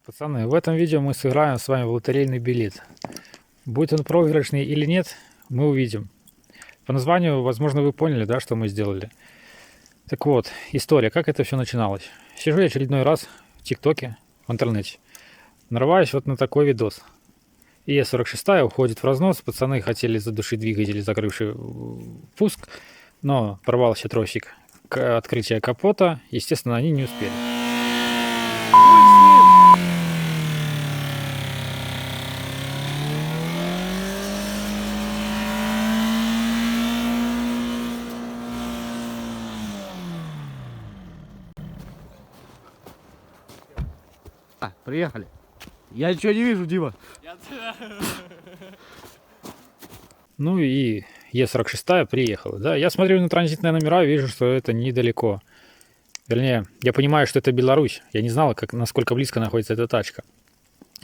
Пацаны, в этом видео мы сыграем с вами в лотерейный билет. Будет он проигрышный или нет, мы увидим. По названию, возможно, вы поняли, да, что мы сделали. Так вот, история, как это все начиналось. Сижу я очередной раз в ТикТоке, в интернете. Нарываюсь вот на такой видос. ИС-46 уходит в разнос, пацаны хотели задушить двигатель, закрывший пуск, но порвался тросик открытия капота, естественно, они не успели. Приехали. Я ничего не вижу, Дима. Ну и Е46 приехала, да. Я смотрю на транзитные номера, вижу, что это недалеко. Вернее, я понимаю, что это Беларусь. Я не знал, насколько близко находится эта тачка.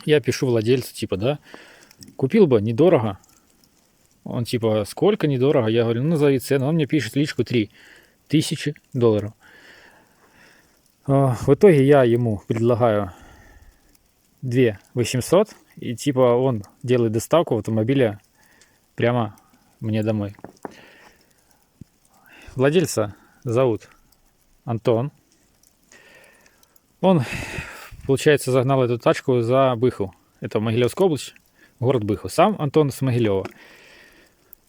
Я пишу владельцу, типа, да, купил бы, недорого. Он типа, сколько недорого? Я говорю, ну назови цену. Он мне пишет личку $3000. В итоге я ему предлагаю 2800, и типа он делает доставку автомобиля прямо мне домой. Владельца зовут Антон. Он, получается, загнал эту тачку за Быху. Это Могилевская область, город Быху. Сам Антон с Могилева.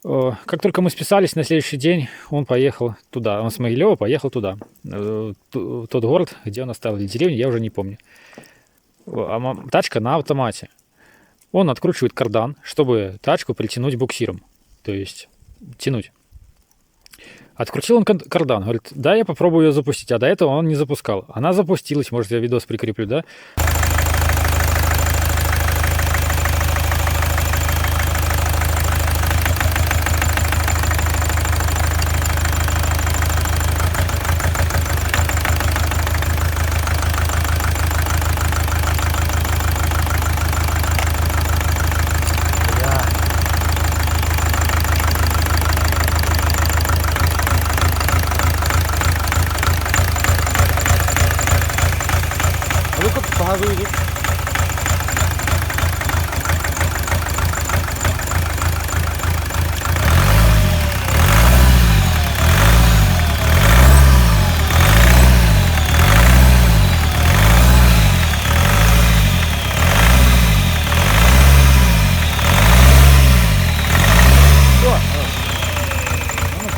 Как только мы списались, на следующий день он поехал туда. Он с Могилева поехал туда. Тот город, где он оставил, или деревню, я уже не помню. Тачка на автомате. Он откручивает кардан, чтобы тачку притянуть буксиром. То есть тянуть. Открутил он кардан. Говорит, да, я попробую ее запустить. А до этого он не запускал. Она запустилась. Может, я видос прикреплю, да? Ну-ка, погазуй, иди.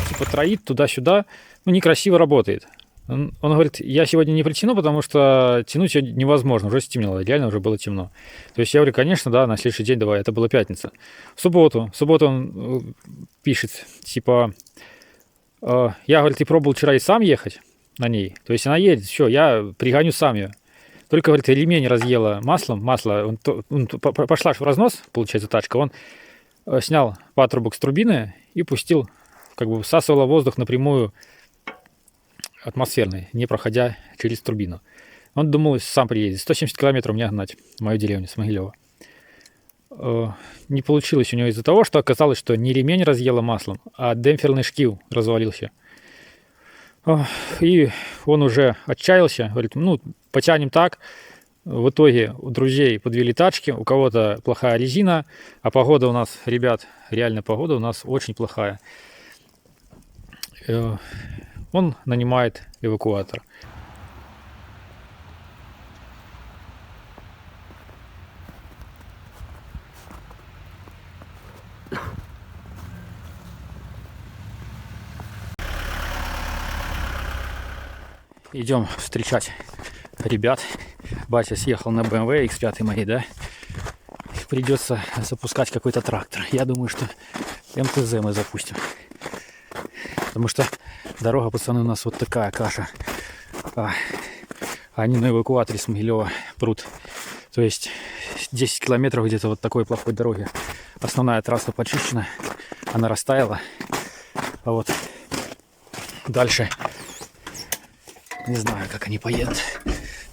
Типа троит туда-сюда. Ну, некрасиво работает. Он говорит, я сегодня не притяну, потому что тянуть ее невозможно, уже стемнело, реально уже было темно. То есть я говорю, конечно, да, на следующий день давай, это была пятница. В субботу он пишет, типа, я, говорит, ты пробовал вчера и сам ехать на ней? То есть она едет, все, я пригоню сам ее. Только, говорит, ремень разъела масло, пошла в разнос, получается, тачка, он снял патрубок с турбины и пустил, как бы всасывала воздух напрямую, атмосферный, не проходя через турбину. Он думал, сам приедет. 170 километров мне гнать в мою деревню с Могилева. Не получилось у него из-за того, что оказалось, что не ремень разъело маслом, а демпферный шкив развалился. И он уже отчаялся, говорит, ну, потянем так. В итоге у друзей подвели тачки, у кого-то плохая резина, а погода у нас, ребят, реально погода у нас очень плохая. Он нанимает эвакуатор. Идем встречать ребят. Батя съехал на BMW X5 моей, да? Придется запускать какой-то трактор. Я думаю, что МТЗ мы запустим. Потому что дорога, пацаны, у нас вот такая каша. Они на эвакуаторе с Могилева прут. То есть 10 километров где-то вот такой плохой дороги. Основная трасса почищена, она растаяла. А вот дальше не знаю, как они поедут.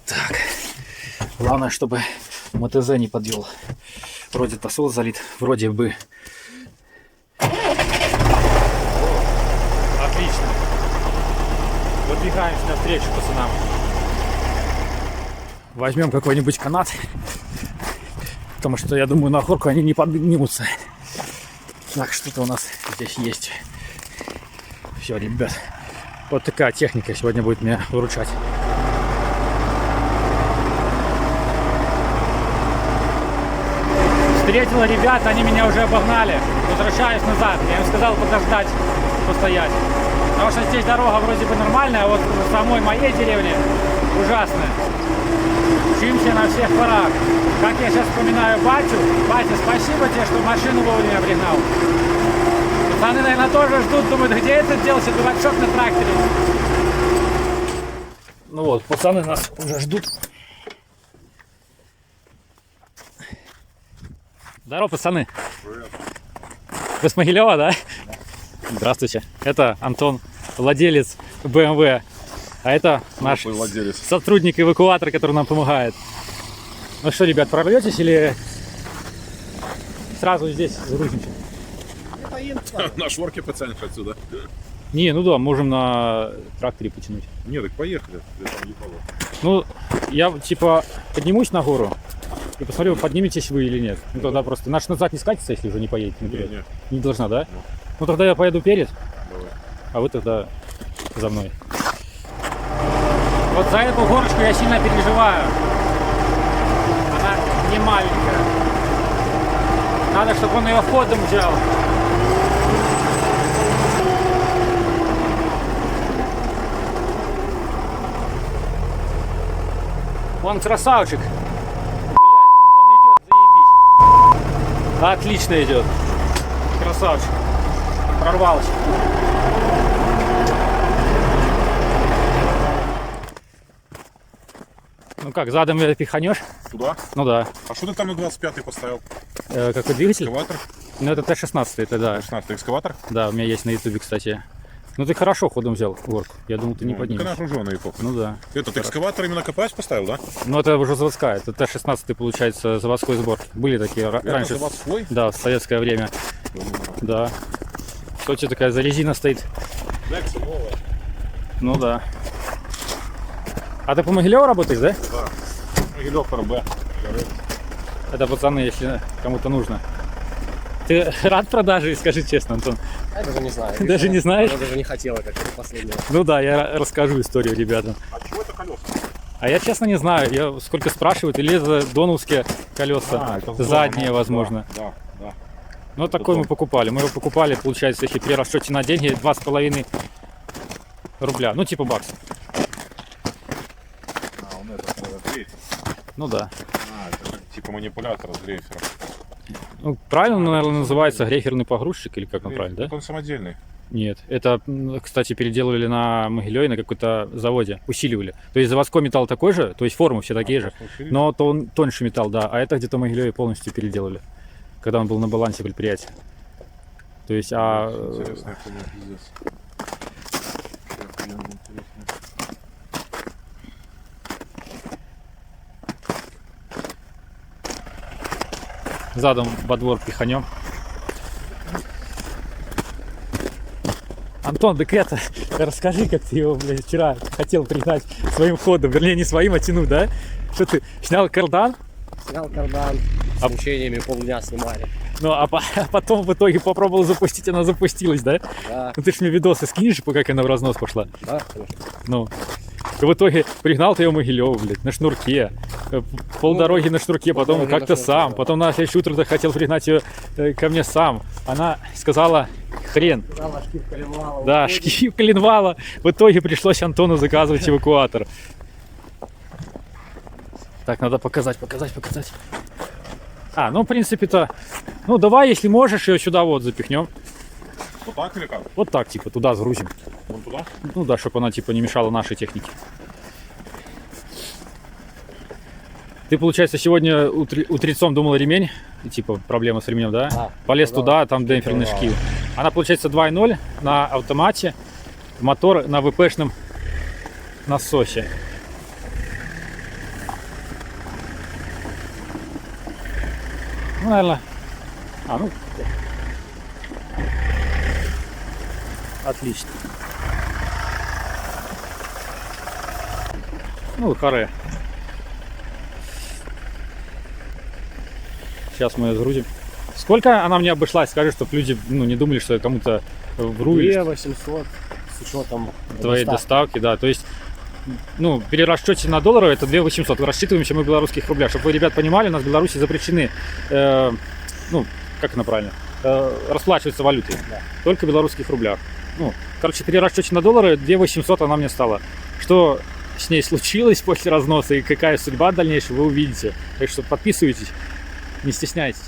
Так, главное, чтобы МТЗ не подвел. Вроде посол залит, вроде бы. Отлично. Выдвигаемся навстречу пацанам. Возьмем какой-нибудь канат. Потому что, я думаю, на горку они не поднимутся. Так, что-то у нас здесь есть. Все, ребят. Вот такая техника сегодня будет меня выручать. Встретила ребят, они меня уже обогнали. Возвращаюсь назад. Я им сказал подождать, постоять. Потому что здесь дорога вроде бы нормальная, а вот в самой моей деревне ужасная. Учимся на всех парах. Как я сейчас вспоминаю батю. Батя, спасибо тебе, что машину вовремя пригнал. Пацаны, наверное, тоже ждут, думают, где этот делся дурачок на тракторе. Ну вот, пацаны нас уже ждут. Здорово, пацаны. Привет. Вы с Могилева, да? Здравствуйте. Это Антон, владелец BMW. А это наш владелец. сотрудник-эвакуатор, который нам помогает. Ну что, ребят, прорветесь или сразу здесь загрузимся? На шворке потянешь отсюда. Не, ну да, можем на тракторе потянуть. Нет, так поехали. Я там не помню. Ну, я типа поднимусь на гору и посмотрю, подниметесь вы или нет. Ну тогда просто наш назад не скатится, если уже не поедете наперед. Не. Не должна, да? Ну. Ну тогда я поеду перед, Давай. а вы тогда за мной. Вот за эту горочку я сильно переживаю. Она не маленькая. Надо, чтобы он ее ходом взял. Он красавчик. Блядь, он идет, заебись. Отлично идет. Красавчик. Прорвался. Ну как, задом ее пиханешь? Туда? Ну да. А что ты там на 25-й поставил? Какой двигатель? Экскаватор? Ну это Т-16, это да. 16-й экскаватор? Да, у меня есть на ютубе, кстати. Ну ты хорошо ходом взял горку. Я думал, ты не поднимешь. Она груженая эпоха. Ну да. Этот экскаватор именно копать поставил, да? Ну это уже заводская. Это Т-16, получается, заводской сбор. Были такие раньше. заводской? Да, в советское время. Да. Что у тебя такая за резина стоит? Декс новая. Ну да. А ты по Могилеву работаешь, да? Да. Могилев РБ. Это пацаны, если кому-то нужно. Ты рад продаже, скажи честно, Антон? Я даже не знаю. Даже не знаешь? Она даже не хотела, как это последнее. Ну да, я расскажу историю ребятам. А чего это колеса? А я честно не знаю, я сколько спрашивают, или это доновские колеса, это задние, здорово. возможно. Да, да. Ну такой мы покупали. Мы его покупали, получается, если при расчете на деньги 2,5 рубля. Ну типа баксов. А, он это дрейфер. Ну да. А, это типа манипулятор с дрейфером. Ну, правильно, наверное, называется грейферный погрузчик, или как он правильно, да? Так он самодельный. Нет, это, кстати, переделывали на Могилеве на какой-то заводе, усиливали. То есть заводской металл такой же, то есть формы все такие же, но тоньше металл, да, а это где-то в Могилеве полностью переделали, когда он был на балансе предприятия. То есть, Интересная хуйня, пиздец. Охуенно интересно. задом во двор пиханем. Антон, так это, расскажи, как ты его, блядь, вчера хотел пригнать своим ходом, вернее, не своим, а тянуть, да? Что ты, снял кардан? Снял кардан, с мучениями полдня снимали. Ну, а потом в итоге попробовал запустить, она запустилась, да? Да, Ну ты ж мне видосы скинешь, как она в разнос пошла. да, конечно. Ну, и в итоге пригнал ты ее в Могилеву, блядь, на шнурке. Полдороги на шнурке, потом полдороги как-то на шнурке, сам. да. Потом на следующее утро ты хотел пригнать ее ко мне сам. Она сказала, хрен. Сказала, шкив коленвала. Да, шкив коленвала. В итоге пришлось Антону заказывать эвакуатор. Так, надо показать. А, ну, в принципе-то, ну, давай, если можешь, ее сюда вот запихнем. Вот так или как? Вот так, типа, туда загрузим. Вон туда? Ну да, чтобы она, типа, не мешала нашей технике. Ты, получается, сегодня утрецом думала ремень, типа, проблема с ремнем, да? Да. Полез Да, туда, там демпферный да. шкив. Она, получается, 2.0 на автомате, мотор на ВПшном насосе. Ну, наверное. Ну. Отлично. Ну, харе. Сейчас мы ее загрузим. Сколько она мне обошлась? Скажи, чтобы люди не думали, что я кому-то вру. 2800 с учетом Твоей доставки, да. То есть, при расчете на доллары это 2800. Рассчитываемся мы в белорусских рублях. Чтобы вы, ребят, понимали, у нас в Беларуси запрещены, как это правильно, расплачиваться валютой. Да. Только в белорусских рублях. При расчете на доллары 2800 она мне стала. Что с ней случилось после разноса и какая судьба дальнейшая, вы увидите. Так что подписывайтесь, не стесняйтесь.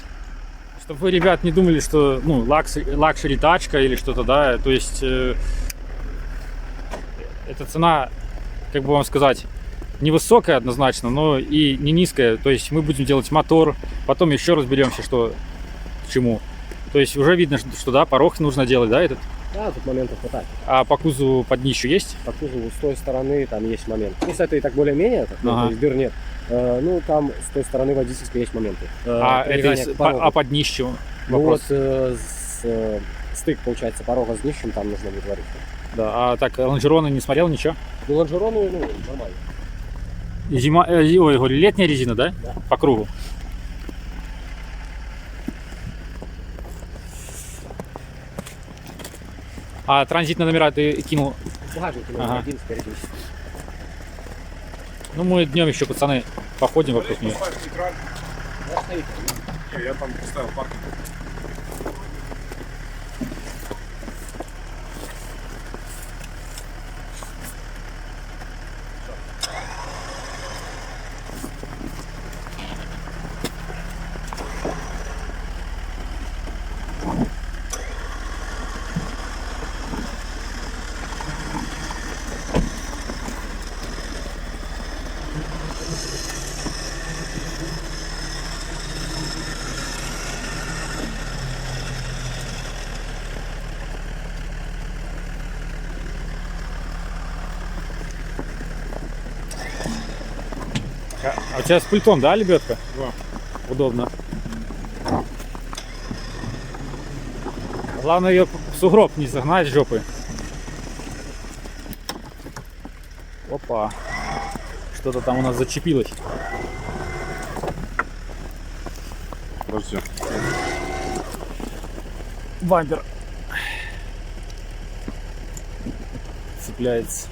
Чтобы вы, ребят, не думали, что лакшери тачка или что-то, да. То есть эта цена, как бы вам сказать, невысокая однозначно, но и не низкая. То есть мы будем делать мотор, потом еще разберемся, что к чему. То есть уже видно, что да, порог нужно делать, да, этот. Да, тут моментов хватает. А по кузову под днищу есть? По кузову с той стороны там есть момент. Ну, с этой так более-менее, Ага. то есть дыр нет. Там с той стороны водительской есть моменты. Под днищу Ну вопрос. стык, получается, порога с днищем там нужно будет варить. Да, а так лонжероны не смотрел, ничего? Ну, лонжероны, нормально. Говорю, летняя резина, да? Да. По кругу. А транзитные номера ты кинул? Багажник Ага. один спереди. Мы днем еще, пацаны, походим вокруг нее. Я там поставил паркинг. А у тебя с пультом, да, лебедка? Да. Удобно. Главное ее в сугроб не загнать с жопы. Опа. Что-то там у нас зачепилось. Подожди. Бампер цепляется.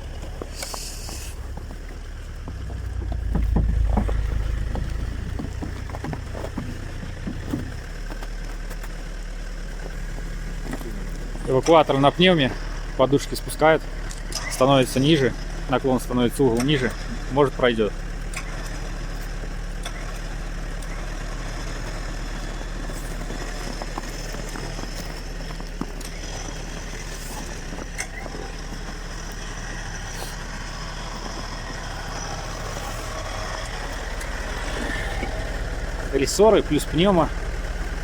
Эвакуатор на пневме, подушки спускают, становится ниже, наклон становится, угол ниже, может пройдет. Рессоры плюс пневма.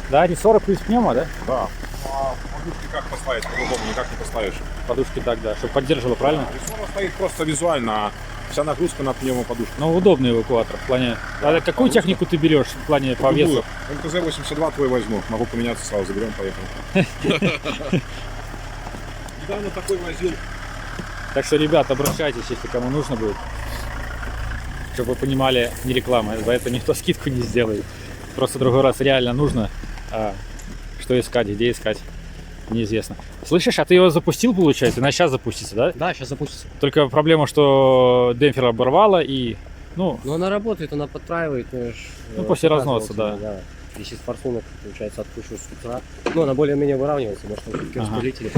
Да, рессоры плюс пневма, да? Да. А подушки как поставить? По-другому никак не поставишь. Подушки так, да, чтобы поддерживала, правильно? Рессора стоит просто визуально, а вся нагрузка на пневмоподушку. Но удобный эвакуатор в плане. А какую технику ты берешь в плане по весу? МТЗ-82 твой возьму. Могу поменяться сразу, заберем, поехали. Недавно такой возил. Так что, ребят, обращайтесь, если кому нужно будет. Чтобы вы понимали, не реклама, за это никто скидку не сделает. Просто в другой раз реально нужно. А что искать, где искать, неизвестно. Слышишь, а ты его запустил, получается? Она сейчас запустится, да? Да, сейчас запустится. Только проблема, что демпфер оборвало и, Но она работает, она подтраивает. после разноса, да. Если с форсунок, получается, откручиваю с утра. Она более-менее выравнивается, может, там все-таки Ага. распределители.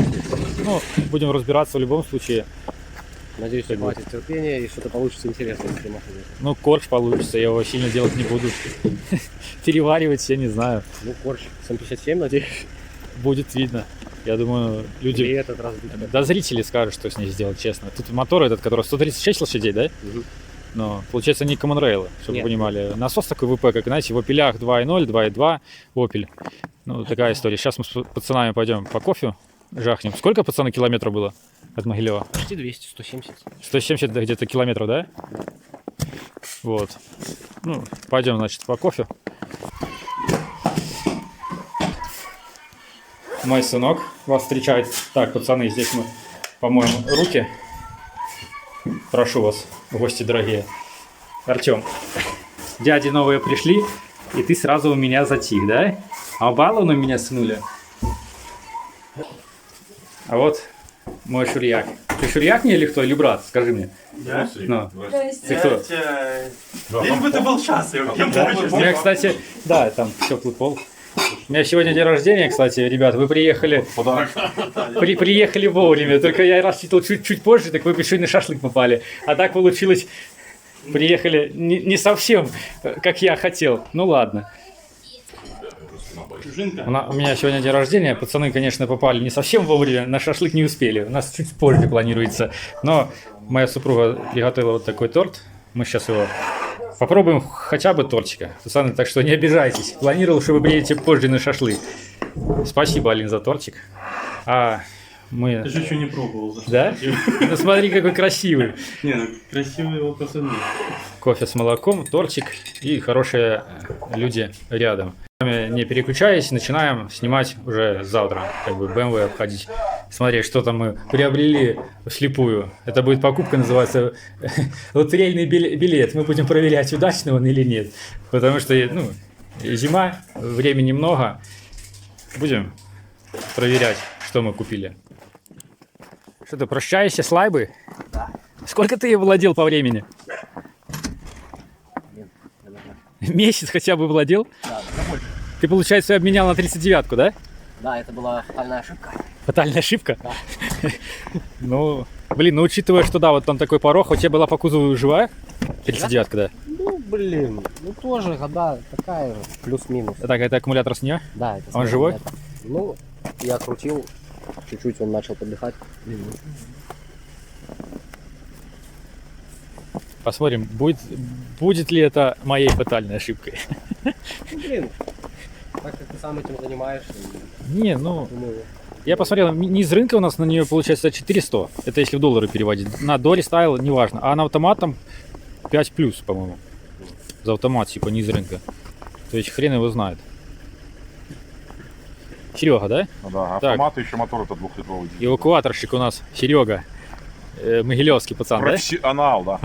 Будем разбираться в любом случае. Надеюсь, что хватит терпения и что-то получится интересное, если можно. Корж получится, я его сильно делать не буду. Переваривать, я не знаю. Корж М57, надеюсь. Будет видно. Я думаю, Или люди, этот раз будет. да, зрители скажут, что с ней сделать, честно. Тут мотор этот, который 136 лошадей, да? Мгм. Но, получается, не Common Rail, чтобы Нет. вы понимали. Насос такой ВП, как, знаете, в опелях 2.0, 2.2, Opel. Такая история. Сейчас мы с пацанами пойдем по кофе жахнем. Сколько, пацаны, километров было от Могилева? Почти 200, 170. 170 где-то километров, да? Вот. Пойдем, значит, по кофе. Мой сынок вас встречает. Так, пацаны, здесь мы помоем руки. Прошу вас, гости дорогие. Артем, дяди новые пришли. и ты сразу у меня затих, да? А баллоны меня снули. А вот мой шурьяк. Ты шурьяк мне или кто? Или брат? Скажи мне. Да? Ну, ты Я кто? Лишь бы ты был счастлив. Я У меня, кстати, да, там теплый пол. У меня сегодня день рождения, кстати, ребят, вы приехали, приехали вовремя, только я рассчитывал чуть позже, так вы еще и на шашлык попали. А так получилось, приехали не совсем, как я хотел. Ну ладно. У меня сегодня день рождения, пацаны, конечно, попали не совсем вовремя, на шашлык не успели, у нас чуть позже планируется. Но моя супруга приготовила вот такой торт, мы сейчас его попробуем хотя бы тортика. Пацаны, так что не обижайтесь, планировал, что вы приедете позже на шашлык. Спасибо, Алин, за тортик. А мы... Ты же еще не пробовал. Да? Ну смотри, какой красивый. Не, ну красивые его пацаны. Кофе с молоком, тортик и хорошие люди рядом. Не переключаясь, начинаем снимать уже завтра, как бы BMW обходить, смотреть, что там мы приобрели вслепую. Это будет покупка, называется лотерейный билет. Мы будем проверять, удачный он или нет, потому что, ну, зима, времени много. Будем проверять, что мы купили. Что ты, прощаешься с лайбой? Да. Сколько ты владел по времени? Месяц хотя бы владел? Да, больше. Ты, получается, обменял на 39-ку, да? Да, это была фатальная ошибка. Фатальная ошибка? Да. Ну, блин, ну учитывая, что да, вот там такой порог, у тебя была по кузову живая? 39-ка, да? Ну, блин, ну тоже года такая же, плюс-минус. Так, это аккумулятор с нее? Да, это Он живой? это. Ну, я крутил, чуть-чуть он начал подыхать. Посмотрим, будет ли это моей фатальной ошибкой. Ну, блин, так как ты сам этим занимаешься, Не, ну, думаю, я посмотрел, низ рынка у нас на нее получается 400. Это если в доллары переводить. На доли ставил, неважно. А на автомат там 5 плюс, по-моему. За автомат, типа, низ рынка. То есть хрен его знает. Серега, да? Ну да, автомат и еще мотор это 2-литровый. Эвакуаторщик у нас Серега. Могилевский пацан, да? Профессионал, да.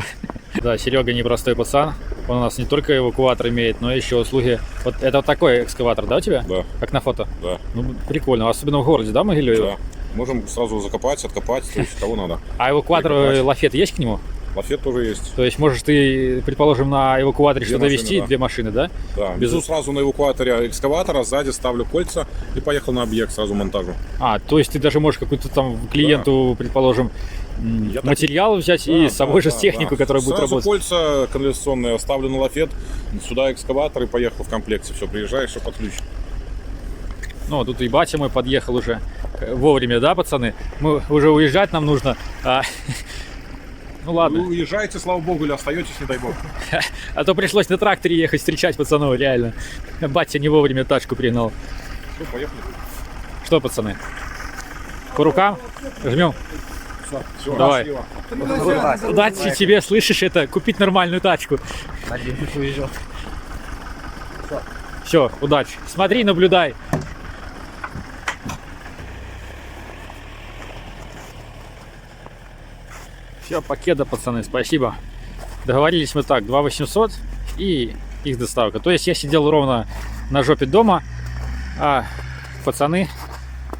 Да, Серега непростой пацан. Он у нас не только эвакуатор имеет, но еще услуги. Вот это вот такой экскаватор, да, у тебя? Да, Как на фото? да, Ну, прикольно. Особенно в городе, да, Могилеве? да. Можем сразу закопать, откопать, то есть кого надо. А эвакуатор, Прикопать. лафет есть к нему? Лафет тоже есть. То есть можешь ты, предположим, на эвакуаторе Две что-то машины, везти, да. 2 машины, да? Да, Без- везу сразу на эвакуаторе экскаватора, сзади ставлю кольца и поехал на объект сразу монтажу. А, то есть ты даже можешь какую-то там клиенту, предположим, Я так- материал взять и с собой же технику, которая будет Сразу работать. кольца канализационные оставлю на лафет, сюда экскаватор и поехал в комплекте. Все, приезжаешь и под ключ. Ну, тут и батя мой подъехал уже вовремя, да, пацаны? Мы уже уезжать нам нужно. Ну ладно. Вы уезжаете, слава богу, или остаетесь, не дай бог. А то пришлось на тракторе ехать встречать пацанов, реально. Батя не вовремя тачку пригнал. Все, поехали. Что, пацаны? По рукам? Жмем. Все, Давай. счастливо. Удачи тебе, слышишь, это купить нормальную тачку. надеюсь, уезжал. Все, удачи. Смотри, наблюдай. Все, покеда, пацаны, спасибо. Договорились мы так, 2800 и их доставка. То есть я сидел ровно на жопе дома, а пацаны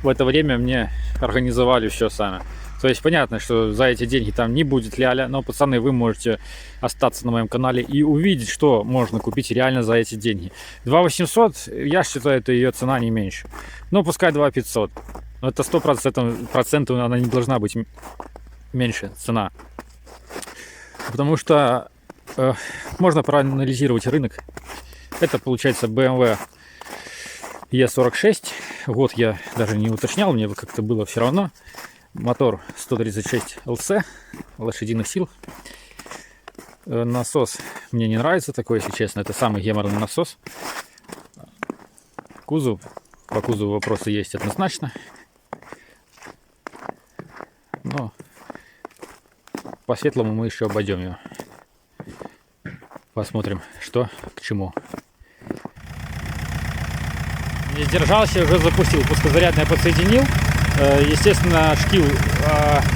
в это время мне организовали все сами. То есть понятно, что за эти деньги там не будет ляля, но, пацаны, вы можете остаться на моем канале и увидеть, что можно купить реально за эти деньги. 2800, я считаю, это ее цена не меньше. Ну, пускай 2500. Но это 100% она не должна быть меньше цена. Потому что можно проанализировать рынок. Это получается BMW E46. Год я даже не уточнял, мне как-то было все равно. Мотор 136 ЛС, лошадиных сил. Насос мне не нравится такой, если честно. Это самый геморный насос. Кузов. По кузову вопросы есть однозначно. Но по светлому мы еще обойдем ее. Посмотрим, что к чему. Не сдержался, уже запустил. Пускозарядное подсоединил. Естественно, шкив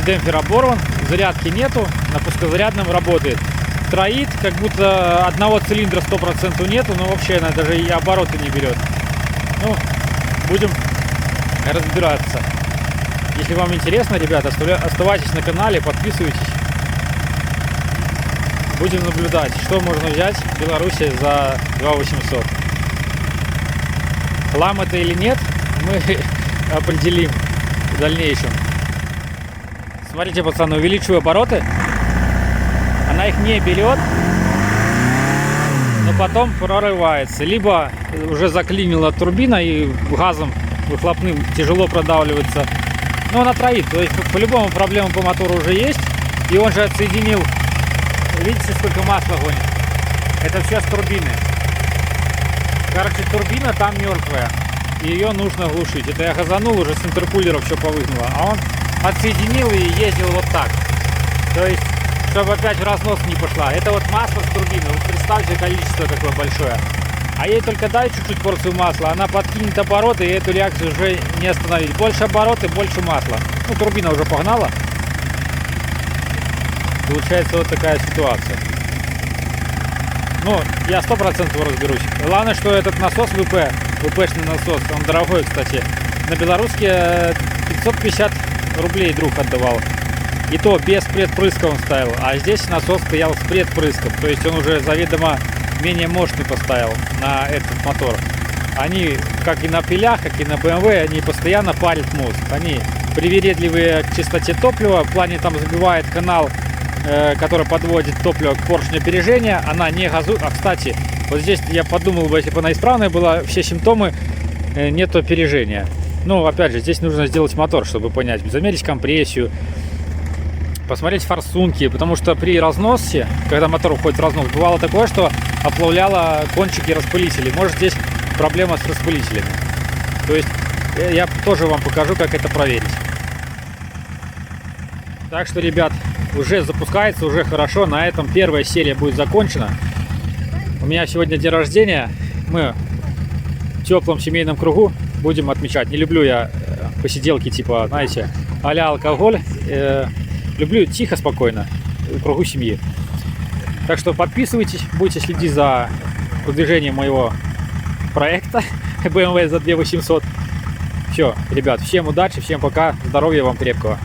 демпфер оборван, зарядки нету, на пускозарядном работает. троит, как будто одного цилиндра 100% нету, но вообще она даже и обороты не берет. Ну, будем разбираться. Если вам интересно, ребята, оставайтесь на канале, подписывайтесь. Будем наблюдать, что можно взять в Беларуси за 2800. Хлам это или нет, мы определим в дальнейшем. Смотрите, пацаны, увеличиваю обороты. Она их не берет, но потом прорывается. Либо уже заклинила турбина и газом выхлопным тяжело продавливается. Но она троит, то есть по-любому проблема по мотору уже есть. И он же отсоединил, видите, сколько масла гонит. Это все с турбины. Короче, турбина там мертвая. И ее нужно глушить. Это я газанул, уже с интеркулеров все повыгнуло. А он отсоединил и ездил вот так. То есть, чтобы опять в разнос не пошла. Это вот масло с турбины. Вот представьте, количество какое большое. А ей только дай чуть-чуть порцию масла, она подкинет обороты, и эту реакцию уже не остановить. Больше обороты, больше масла. Ну, турбина уже погнала. Получается вот такая ситуация. Ну, я 100% разберусь. Главное, что этот насос ВПшный насос, он дорогой, кстати. На белорусские 550 рублей друг отдавал. И то без предпрыска он ставил. А здесь насос стоял с предпрыском. То есть он уже заведомо менее мощный поставил на этот мотор. Они, как и на пилях, как и на BMW, они постоянно парят мозг. Они привередливые к чистоте топлива. В плане там забивает канал, который подводит топливо к поршню опережения. Она не газует. А, кстати, вот здесь я подумал, если бы она исправная была, все симптомы, нет опережения. Ну, опять же, здесь нужно сделать мотор, чтобы понять. Замерить компрессию, посмотреть форсунки, потому что при разносе, когда мотор уходит в разнос, бывало такое, что оплавляло кончики распылителей. Может, здесь проблема с распылителями. То есть я тоже вам покажу, как это проверить. Так что, ребят, уже запускается, уже хорошо. На этом первая серия будет закончена. У меня сегодня день рождения. Мы в теплом семейном кругу будем отмечать. Не люблю я посиделки типа, знаете, а-ля алкоголь. Люблю тихо, спокойно, в кругу семьи. Так что подписывайтесь, будете следить за продвижением моего проекта BMW за 2800. Все, ребят, всем удачи, всем пока, здоровья вам крепкого.